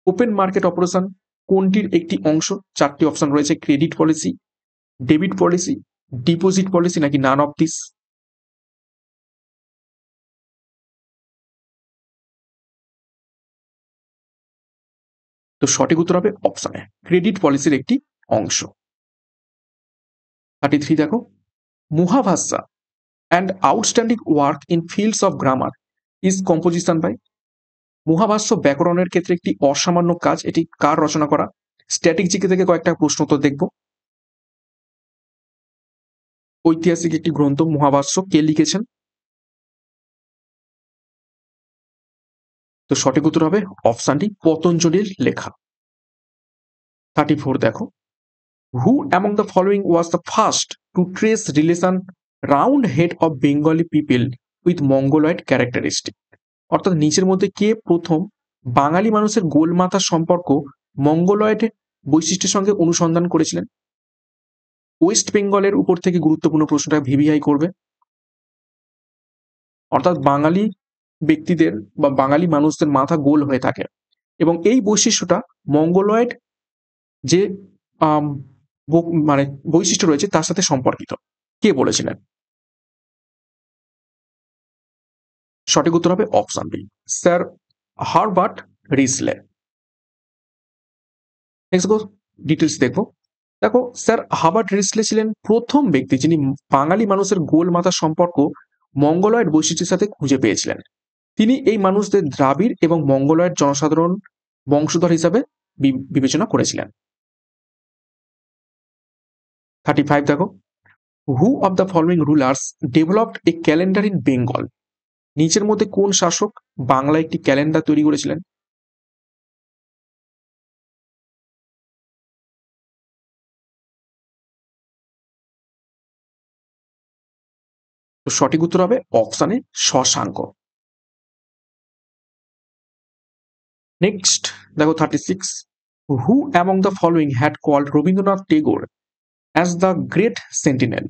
Open market operation কোনটির একটি অংশ? 4টি অপশন রয়েছে, credit policy, debit policy, deposit policy নাকি নান অফ দিস। তো সঠিক উত্তর হবে অপশনে ক্রেডিট পলিসির একটি অংশ। 33 দেখো, Mahabhashya and outstanding work in fields of grammar is composition by. Mahabhashya ব্যাকরণের ক্ষেত্রে একটি অসামান্য কাজ, এটি কার রচনা করা? স্ট্যাটিক জিকে থেকে কয়েকটা প্রশ্ন তো দেখব। ঐতিহাসিক একটি গ্রন্থ মহাভাষ্য, কে লিখেছেন? তো সঠিক উত্তর হবে অপশনটি পতঞ্জলির লেখা। 34 দেখো, who among the following was the first to trace relation round head of Bengali people with mongoloid characteristic? অর্থাৎ নিচের মধ্যে কে প্রথম বাঙালি মানুষের গোলমাথার সম্পর্ক মঙ্গলয়েড বৈশিষ্ট্যের সঙ্গে অনুসন্ধান করেছিলেন? ওয়েস্ট বেঙ্গলের উপর থেকে গুরুত্বপূর্ণ প্রশ্নটা ভিভিআই করবে। অর্থাৎ বাঙালি ব্যক্তিদের বা বাঙালি মানুষদের মাথা গোল হয়ে থাকে এবং এই বৈশিষ্ট্যটা মঙ্গলয়েড যে মানে বৈশিষ্ট্য রয়েছে তার সাথে সম্পর্কিত। কে বলেছিলেন? সঠিক উত্তর হবে option B, sir Herbert Risley. Next details দেখবো। দেখো স্যার হার্বার্ট রিসলে ছিলেন প্রথম ব্যক্তি যিনি বাঙালি মানুষের গোল মাথার সম্পর্ক মঙ্গলয়েড বৈশিষ্ট্যের সাথে খুঁজে পেয়েছিলেন। তিনি এই মানুষদের দ্রাবিড় এবং মঙ্গলয়েড জনসাধারণ বংশধর হিসাবে বিবেচনা করেছিলেন। 35 দেখো, হু of the following rulers developed A calendar in Bengal? নিচের মধ্যে কোন শাসক বাংলায় একটি ক্যালেন্ডার তৈরি করেছিলেন? তো সঠিক উত্তর হবে অপশানে শশাঙ্ক। নেক্সট দেখো 36, who among the following had called Rabindranath Tagore as the great sentinel?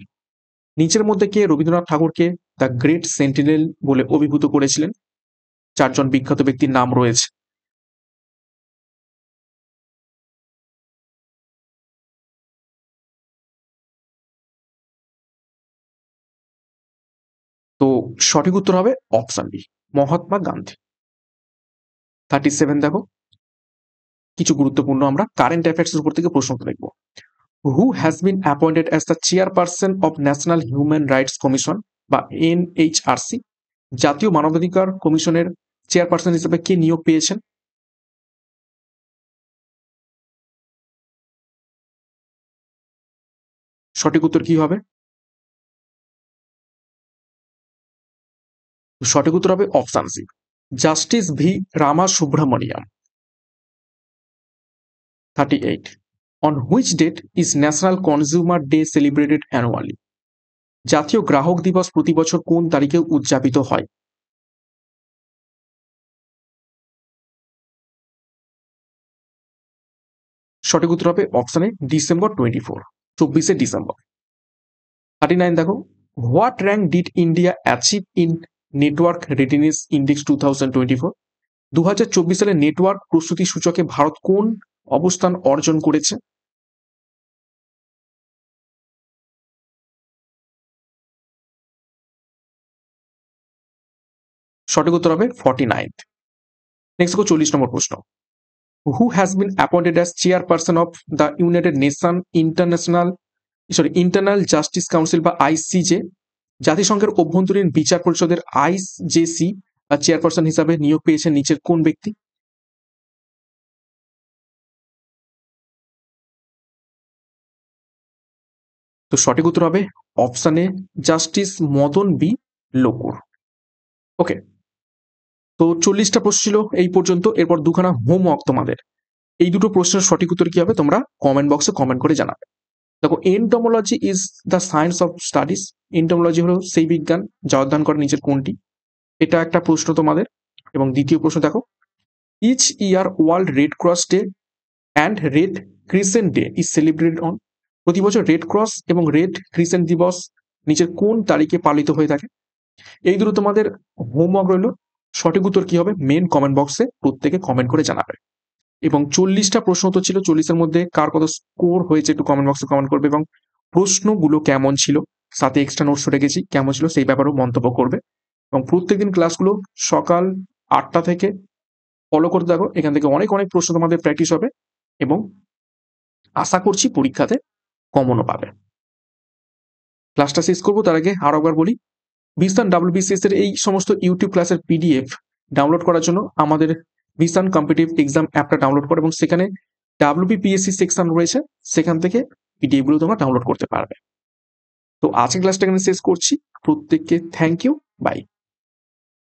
নিচের মধ্যে কে রবীন্দ্রনাথ ঠাকুরকে দ্য গ্রেট সেন্টিনেল বলে অভিভূত করেছিলেন? চারজন বিখ্যাত ব্যক্তির নাম রয়েছে। তো সঠিক উত্তর হবে অপশন বি, মহাত্মা গান্ধী। 37 দেখো, কিছু গুরুত্বপূর্ণ আমরা কারেন্ট অ্যাফেয়ার্স এর উপর থেকে প্রশ্ন দেখব। Who has been appointed as the chairperson of national human rights commission বা এনএইচআরসি? জাতীয় মানবাধিকার কমিশনের চেয়ারপারসন হিসেবে কে নিয়োগ পেয়েছেন? সঠিক উত্তর কি হবে? সঠিক উত্তর হবে option C, justice V Rama Subramaniam. 38, on which date is national consumer day celebrated annually? জাতীয় গ্রাহক দিবস প্রতি বছর কোন তারিখে উদযাপিত হয়? সঠিক উত্তর হবে অপশনে ডিসেম্বর 24 ডিসেম্বর। 39 দেখো, what rank did India achieve in network readiness index 2024? 2024 সালে নেটওয়ার্ক প্রস্তুতি সূচকে ভারত কোন অবস্থান অর্জন করেছে? সঠিক উত্তর হবে 49। নেক্সট দেখো 40 নম্বর প্রশ্ন, who has been appointed as chairperson of the United nation internal justice council বা আইসিজে? জাতিসংঘের অভ্যন্তরীণ বিচার পরিষদের আইজেসি চেয়ারপারসন হিসাবে নিয়োগ পেয়েছেন নিচের কোন ব্যক্তি? তো সঠিক উত্তর হবে অপশানে জাস্টিস মদন বি লোকুর। ওকে, তো 40টা প্রশ্ন ছিল এই পর্যন্ত। এরপর দুখানা হোমওয়ার্ক তোমাদের। এই দুটো প্রশ্নের সঠিক উত্তর কি হবে তোমরা কমেন্ট বক্সে কমেন্ট করে জানাবে। দেখো, entomology is the science of studies. Entomology হলো সেই বিজ্ঞান যা অধ্যয়ন করে নিচের কোনটি? এটা একটা প্রশ্ন তোমাদের। এবং দ্বিতীয় প্রশ্ন দেখো, each year world red cross day and red crescent day is celebrated on? প্রতি বছর রেড ক্রস এবং রেড ক্রিসেন্ট দিবস নিচের কোন তারিখে পালিত হয়ে থাকে? এই দুটো তোমাদের হোমওয়ার্ক রইল। সঠিক উত্তর কি হবে মেন কমেন্ট বক্সে প্রত্যেকে কমেন্ট করে জানাবে। এবং 40টা প্রশ্ন তো ছিল, 40-এর মধ্যে কার কত স্কোর হয়েছে একটু কমেন্ট বক্সে কমেন্ট করবে, এবং প্রশ্নগুলো কেমন ছিল, সাথে এক্সট্রা নোটস রেখেছি কেমন ছিল সেই ব্যাপারেও মন্তব্য করবে। এবং প্রত্যেকদিন ক্লাসগুলো সকাল 8টা থেকে ফলো করতে থাকো। এখান থেকে অনেক অনেক প্রশ্ন তোমাদের প্র্যাকটিস হবে এবং আশা করছি পরীক্ষাতে কমনও পাবে। ক্লাসটা শেষ করবো তার আগে আরো একবার বলি, ভিসান ডাব্লিউবিসিএস এর এই সমস্ত ইউটিউব ক্লাসের পিডিএফ ডাউনলোড করার জন্য আমাদের ভিসান কম্পিটিটিভ এক্সাম অ্যাপটা ডাউনলোড করো এবং সেখানে ডাব্লিউবিপিএসসি সেকশন রয়েছে, সেখান থেকে পিডিএফ গুলো তোমরা ডাউনলোড করতে পারবে। তো আজকের ক্লাসটা এখানে শেষ করছি। প্রত্যেককে থ্যাংক ইউ, বাই।